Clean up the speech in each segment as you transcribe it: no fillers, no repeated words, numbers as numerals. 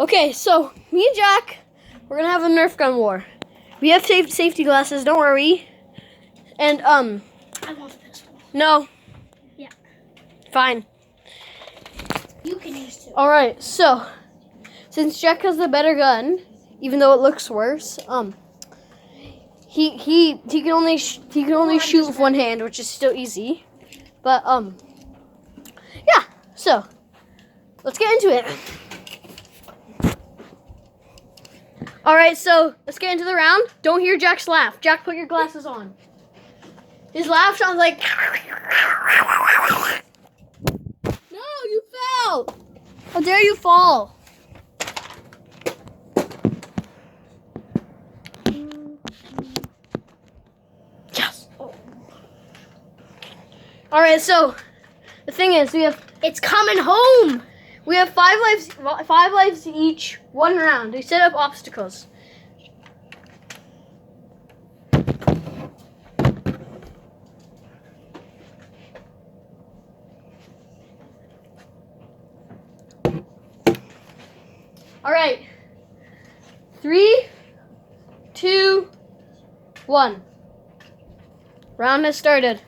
Okay, so me and Jack, we're gonna have a Nerf gun war. We have safety glasses. Don't worry. And I want the pistol. no. Yeah. Fine. You can use two. All right. So since Jack has the better gun, even though it looks worse, he can only shoot with one hand, which is still easy. But yeah. So let's get into it. All right, so let's get into the round. Don't hear Jack's laugh. Jack, put your glasses on. His laugh sounds like... No, you fell. How dare you fall? Yes. Oh. All right, so the thing is, It's coming home. we have 5 lives each, 1 round. We set up obstacles. All right. 3, 2, 1. Round has started.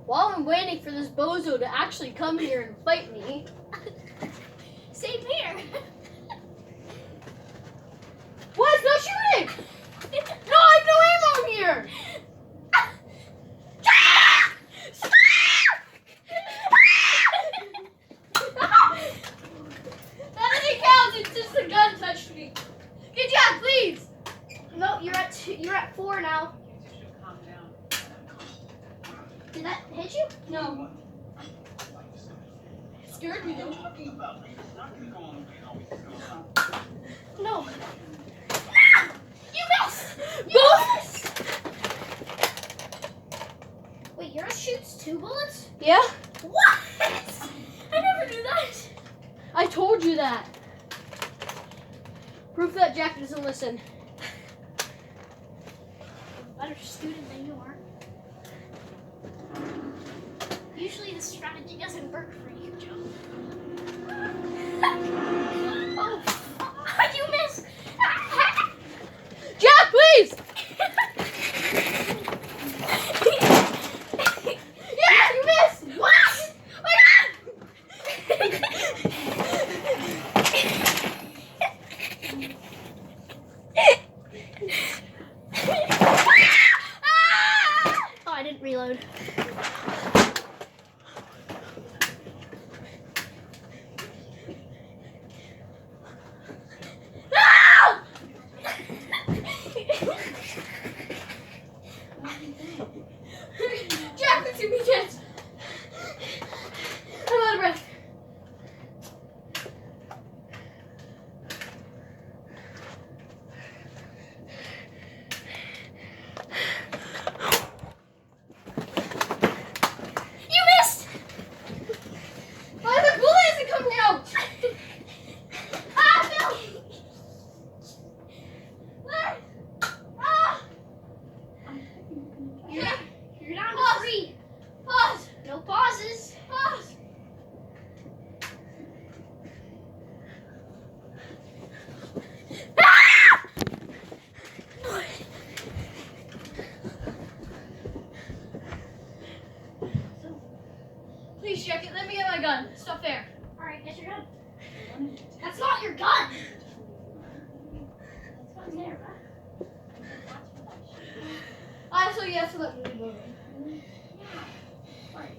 While I'm waiting for this bozo to actually come here and fight me. Same here. What? No shooting! No, I have no ammo here! That doesn't count, it's just the gun touched me. Good job, please! No, you're at 4 now. Did that hit you? No. It scared me though. No. You missed! Both? Wait, yours shoots 2 bullets? Yeah? What? I never knew that. I told you that. Proof that Jack doesn't listen. Better student than you are. Usually this strategy doesn't work for you, Joe. Oh, you missed! Jack, please! Yeah, you missed! What? Oh, I didn't reload. Jack, let's give me a chance. I'm out of breath. You missed! Why the bullet isn't coming out? Ah, Phil! Ah! You're down to Pause. 3. Pause. No pauses. Pause. Ah! Please check it. Let me get my gun. It's not fair. Alright, get your gun. That's not your gun! That's not there, So you have to let me move.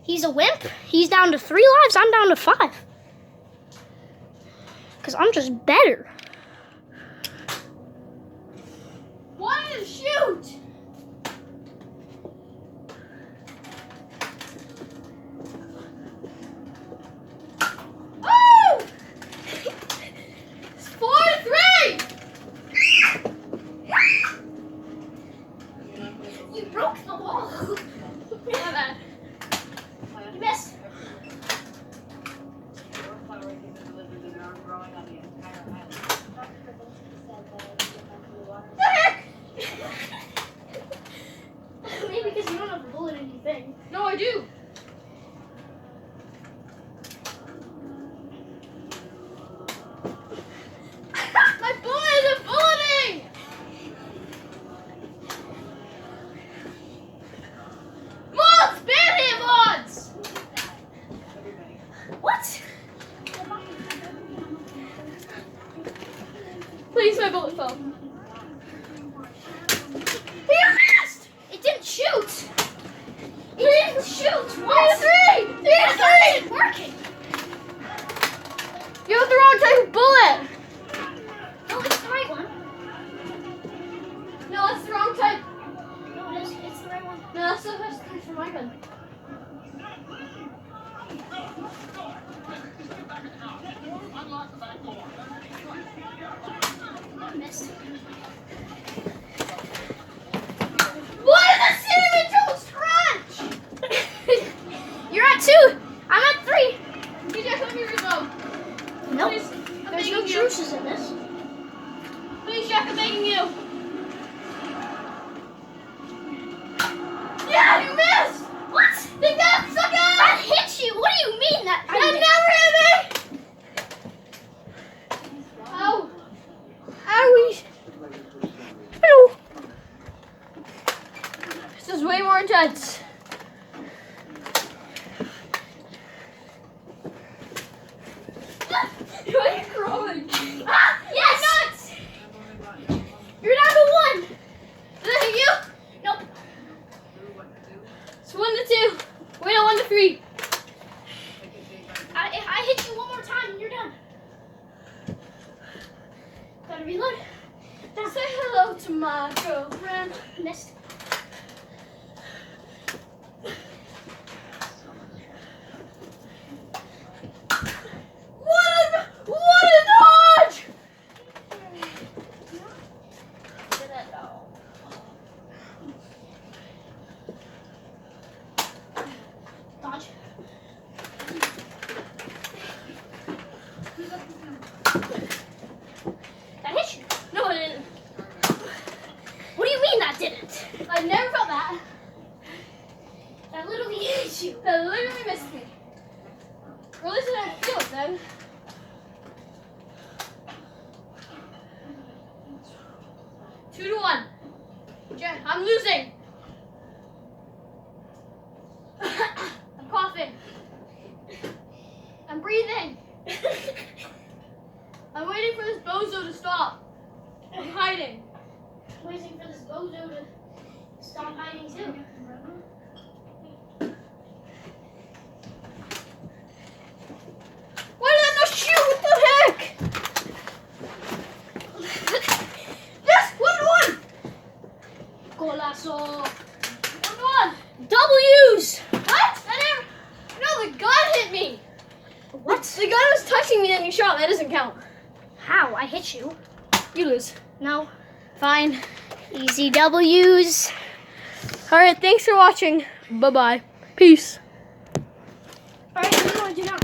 He's a wimp. He's down to 3 lives. I'm down to 5. Because I'm just better. Why did shoot? Oh! It's 4-3! You broke the wall. My bad. You missed. The heck? Maybe because you don't have a bullet in your thing. No, I do. My bullet isn't bulleting! Mods! Ban him, mods! What? Please, my bullet fell. He missed! It didn't shoot! It didn't shoot! What? 3 to 3! 3 to 3! It's working! You have the wrong type of bullet! No, it's the right one. No, that's the wrong type. No, it is. It's the right one. No, that's the best type for my gun. Missed. What is the cinnamon toast crunch? You're at 2. I'm at 3. DJ, let me reload. Nope. Please, I'm There's no begging you. juices in this. Please, Jack, I'm begging you. Yeah, you missed! What? Take that, sucker! That hit you. What do you mean that? That never hit me! Ow. Owie. Hello. This is way more intense. Why are you crawling? Ah, yes. Nuts! You're down to 1. Did that hit you? Nope. It's 1 to 2. Wait, no, 1 to 3. If I hit you one more time, you're done. Gotta reload. Say hello to my girlfriend. Missed. What a dodge! Dodge. That hit you. No, it didn't. What do you mean that didn't? I never felt that. That literally hit you. That literally missed me. Or at least I didn't feel it then. Two to 1. Jen, I'm losing. I'm coughing. I'm breathing. I'm waiting for this bozo to stop. I'm hiding. Waiting for this bozo to stop hiding too. Why did that not shoot? What the heck? Yes, 1 to 1. Golazo. 1 to 1. W's. What? I never. No, the gun hit me. What? The gun was touching me and you shot. That doesn't count. How? I hit you. You lose. No. Fine. Easy W's. Alright, thanks for watching. Bye-bye. Peace. Alright, what do you want to do now?